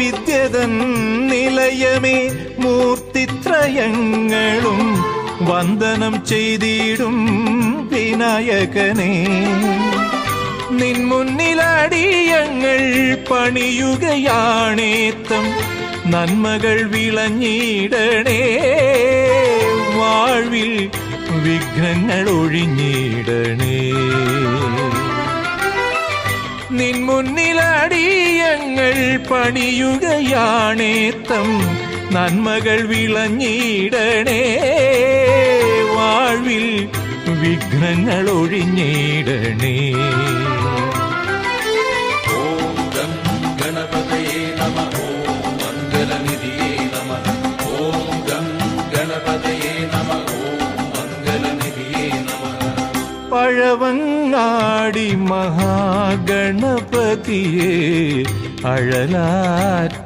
വിദ്യതൻ നിലയമേ മൂർത്തിത്രയങ്ങളും വന്ദനം ചെയ്തിടും വിനായകനേ. നിൻ മുന്നിലടിയങ്ങൾ പണിയുകയാണേത്തം നന്മകൾ വിളഞ്ഞിടണേ. വാഴ്വിൽ വിഘ്നങ്ങൾ ഒഴിഞ്ഞിടണേ. നിൻ മുന്നിലടിയങ്ങൾ പണിയുകയാണേത്തം നന്മകൾ വിളഞ്ഞിടണേ. വാഴ്വിൽ വിഘ്നങ്ങൾ ഒഴിഞ്ഞിടണേ. ഓം ഗം ഗണപതയേ നമഃ. ഓം മംഗലനിധിയേ നമഃ. ഓം ഗം ഗണപതയേ നമഃ. ഓം മംഗലനിധിയേ നമഃ. പഴവങ്ങാടി മഹാഗണപതിയെ അഴലാറ്റി